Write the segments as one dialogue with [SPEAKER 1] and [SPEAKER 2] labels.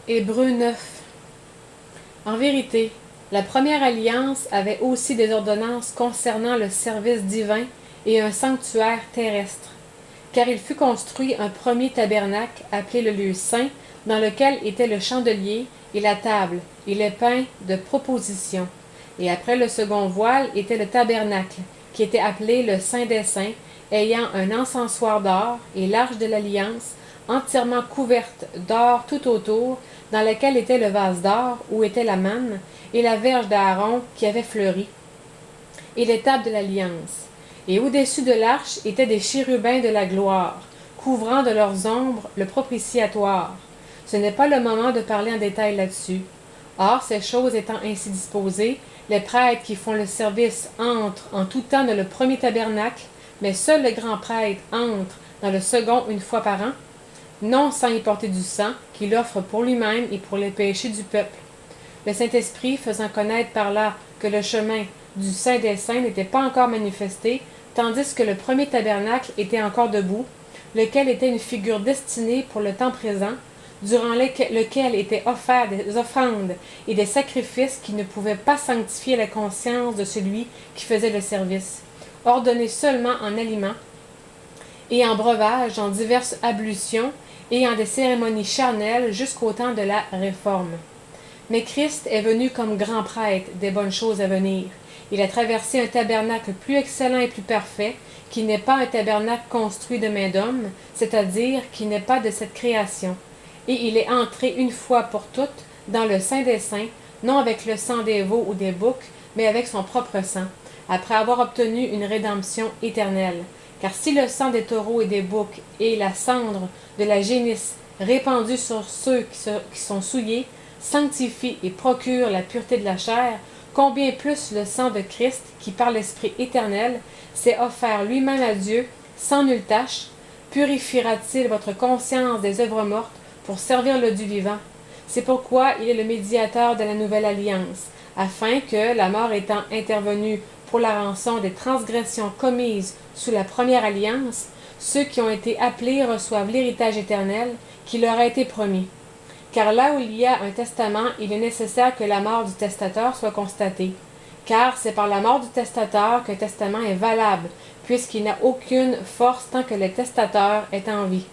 [SPEAKER 1] Hébreux 9. En vérité, la première alliance avait aussi des ordonnances concernant le service divin et un sanctuaire terrestre, car il fut construit un premier tabernacle appelé le lieu saint, dans lequel était le chandelier et la table et les pains de proposition. Et après le second voile était le tabernacle, qui était appelé le Saint des Saints, ayant un encensoir d'or et l'arche de l'alliance, entièrement couverte d'or tout autour, dans lequel était le vase d'or où était la manne, et la verge d'Aaron qui avait fleuri, et les tables de l'alliance. Et au-dessus de l'arche étaient des chérubins de la gloire, couvrant de leurs ombres le propitiatoire. Ce n'est pas le moment de parler en détail là-dessus. Or, ces choses étant ainsi disposées, les prêtres qui font le service entrent en tout temps dans le premier tabernacle, mais seul le grand prêtre entre dans le second une fois par an, non sans y porter du sang, qu'il offre pour lui-même et pour les péchés du peuple. Le Saint-Esprit faisant connaître par là que le chemin du Saint des Saints n'était pas encore manifesté, tandis que le premier tabernacle était encore debout, lequel était une figure destinée pour le temps présent, durant lequel étaient offerts des offrandes et des sacrifices qui ne pouvaient pas sanctifier la conscience de celui qui faisait le service, ordonné seulement en aliments et en breuvages, en diverses ablutions et en des cérémonies charnelles jusqu'au temps de la Réforme. Mais Christ est venu comme grand prêtre des bonnes choses à venir. Il a traversé un tabernacle plus excellent et plus parfait, qui n'est pas un tabernacle construit de main d'homme, c'est-à-dire qui n'est pas de cette création. Et il est entré une fois pour toutes dans le Saint des Saints, non avec le sang des veaux ou des boucs, mais avec son propre sang, après avoir obtenu une rédemption éternelle. Car si le sang des taureaux et des boucs et la cendre de la génisse répandue sur ceux qui sont souillés sanctifie et procure la pureté de la chair, combien plus le sang de Christ, qui par l'Esprit éternel s'est offert lui-même à Dieu sans nulle tache, purifiera-t-il votre conscience des œuvres mortes pour servir le Dieu vivant? C'est pourquoi il est le médiateur de la nouvelle alliance, afin que, la mort étant intervenue pour la rançon des transgressions commises sous la première alliance, ceux qui ont été appelés reçoivent l'héritage éternel qui leur a été promis. Car là où il y a un testament, il est nécessaire que la mort du testateur soit constatée. Car c'est par la mort du testateur qu'un testament est valable, puisqu'il n'a aucune force tant que le testateur est en vie.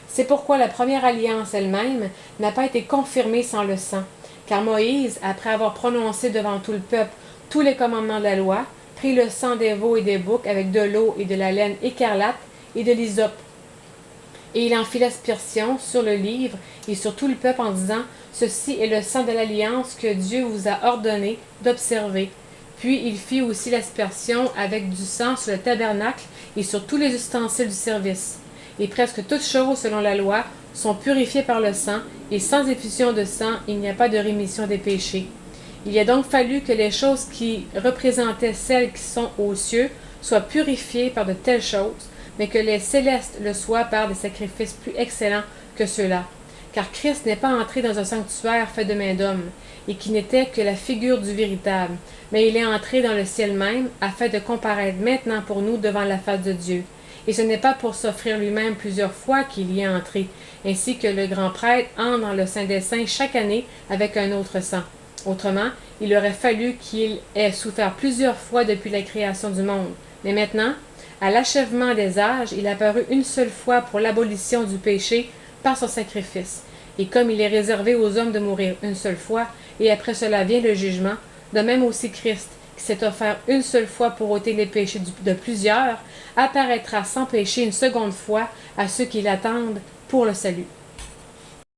[SPEAKER 1] C'est pourquoi la première alliance elle-même n'a pas été confirmée sans le sang. Car Moïse, après avoir prononcé devant tout le peuple tous les commandements de la loi, prit le sang des veaux et des boucs avec de l'eau et de la laine écarlate et de l'hysope. Et il en fit l'aspersion sur le livre et sur tout le peuple en disant, « Ceci est le sang de l'alliance que Dieu vous a ordonné d'observer. » Puis il fit aussi l'aspersion avec du sang sur le tabernacle et sur tous les ustensiles du service. Et presque toutes choses, selon la loi, sont purifiées par le sang, et sans effusion de sang, il n'y a pas de rémission des péchés. Il a donc fallu que les choses qui représentaient celles qui sont aux cieux soient purifiées par de telles choses, mais que les célestes le soient par des sacrifices plus excellents que ceux-là. Car Christ n'est pas entré dans un sanctuaire fait de main d'homme, et qui n'était que la figure du véritable, mais il est entré dans le ciel même, afin de comparaître maintenant pour nous devant la face de Dieu. Et ce n'est pas pour s'offrir lui-même plusieurs fois qu'il y est entré, ainsi que le grand prêtre entre dans le Saint des Saints chaque année avec un autre sang. Autrement, il aurait fallu qu'il ait souffert plusieurs fois depuis la création du monde. Mais maintenant, à l'achèvement des âges, il apparut une seule fois pour l'abolition du péché par son sacrifice. Et comme il est réservé aux hommes de mourir une seule fois, et après cela vient le jugement, de même aussi Christ, qui s'est offert une seule fois pour ôter les péchés de plusieurs, apparaîtra sans péché une seconde fois à ceux qui l'attendent pour le salut.